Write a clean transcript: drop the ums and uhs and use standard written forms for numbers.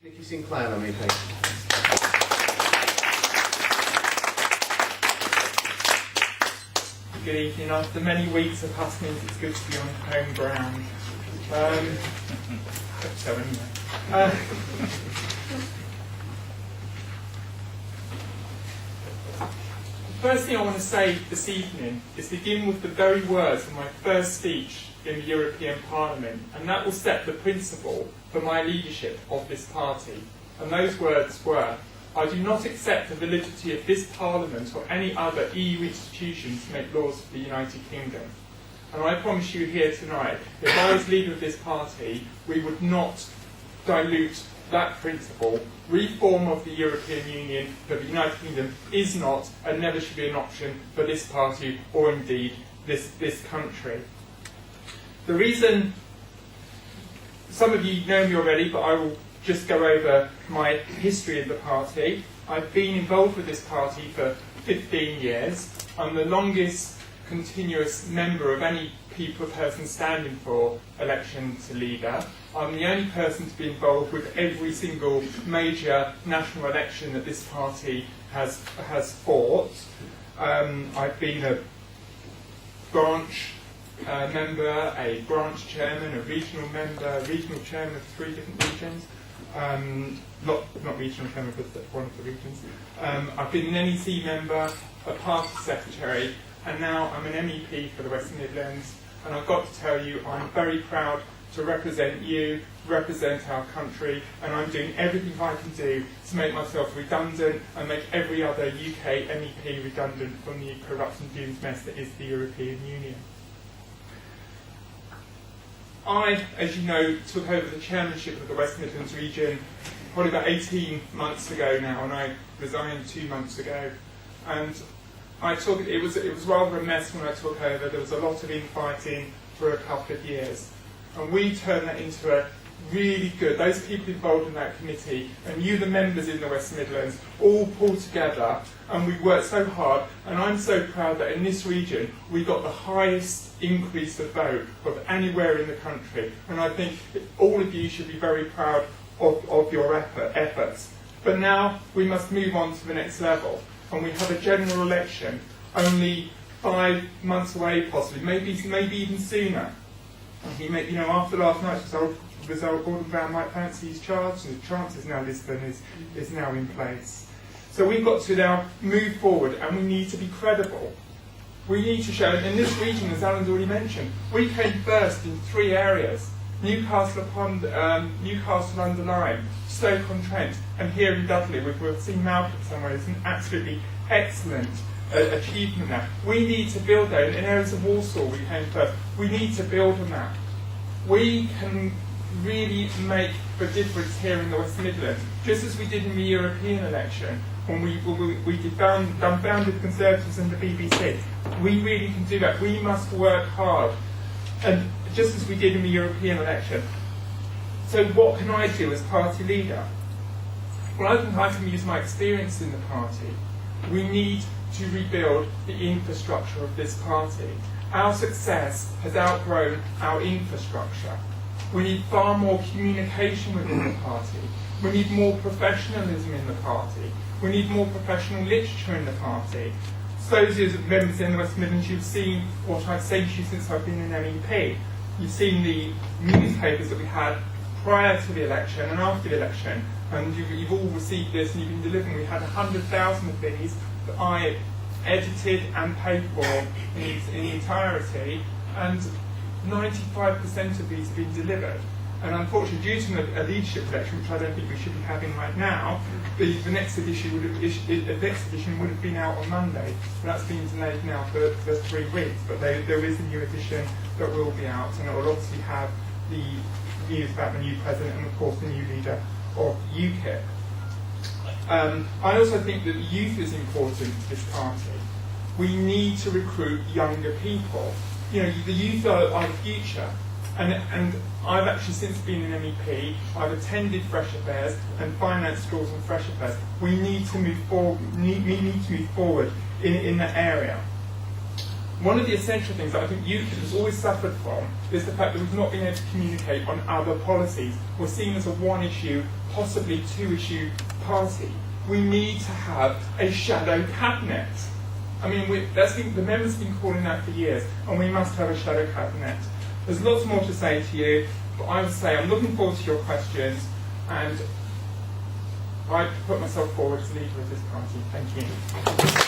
Nikki Sinclair, MEP. Good evening. After many weeks of hustings, it's good to be on home ground. So anyway. The first thing I want to say this evening is begin with the very words of my first speech in the European Parliament, and that will set the principle for my leadership of this party. And those words were, I do not accept the validity of this Parliament or any other EU institution to make laws for the United Kingdom. And I promise you here tonight, if I was leader of this party, we would not dilute that principle. Reform of the European Union for the United Kingdom is not and never should be an option for this party or indeed this country. The reason, some of you know me already, but I will just go over my history of the party. I've been involved with this party for 15 years. I'm the longest continuous member of any person standing for election to leader. I'm the only person to be involved with every single major national election that this party has fought. I've been a branch member, a branch chairman, a regional member, a regional chairman of 3 different regions. Not regional chairman, but one of the regions. I've been an NEC member, a party secretary, and now I'm an MEP for the West Midlands. And I've got to tell you, I'm very proud to represent you, represent our country, and I'm doing everything I can do to make myself redundant and make every other UK MEP redundant from the corrupt and doomed mess that is the European Union. I, as you know, took over the chairmanship of the West Midlands region probably about 18 months ago now, and I resigned 2 months ago. And it was rather a mess when I took over. There was a lot of infighting for a couple of years. And we turned that into a really good, those people involved in that committee, and you, the members in the West Midlands, all pulled together, and we worked so hard. And I'm so proud that in this region, we got the highest increase of vote of anywhere in the country. And I think all of you should be very proud of your efforts. But now we must move on to the next level. And we have a general election only 5 months away, possibly, maybe even sooner. And after last night's result, Gordon Brown might fancy his charge, and the chances now Lisbon is now in place. So we've got to now move forward, and we need to be credible. We need to show, in this region, as Alan's already mentioned, we came first in 3 areas: Newcastle under Lyme, Stoke-on-Trent, and here in Dudley. We've seen Malcolm somewhere. It's an absolutely excellent achievement now. We need to build that. In areas of Walsall, we came first. We need to build on that. We can really make the difference here in the West Midlands, just as we did in the European election, when we did dumbfounded Conservatives and the BBC. We really can do that. We must work hard, and just as we did in the European election. So what can I do as party leader? Well, I think I can use my experience in the party. We need to rebuild the infrastructure of this party. Our success has outgrown our infrastructure. We need far more communication within the party. We need more professionalism in the party. We need more professional literature in the party. So those of members in the West Midlands, you've seen what I've said to you since I've been an MEP. You've seen the newspapers that we had prior to the election and after the election, and you've all received this and you've been delivering. We had 100,000 of these that I edited and paid for in entirety, and 95% of these have been delivered. And unfortunately, due to a leadership election, which I don't think we should be having right now, the next edition would have been out on Monday. But that's been delayed now for 3 weeks. But there is a new edition that will be out, and it will obviously have the news about the new president and, of course, the new leader of UKIP. I also think that the youth is important to this party. We need to recruit younger people. The youth are the future. And I've actually since been an MEP, I've attended Fresh Affairs and finance schools on Fresh Affairs. We need to move forward. We need to move forward in that area. one of the essential things that I think UKIP has always suffered from is the fact that we've not been able to communicate on other policies. We're seen as a one-issue, possibly two-issue party. We need to have a shadow cabinet. I mean, the members have been calling that for years, and we must have a shadow cabinet. There's lots more to say to you, but I would say I'm looking forward to your questions, and I put myself forward as leader of this party. Thank you.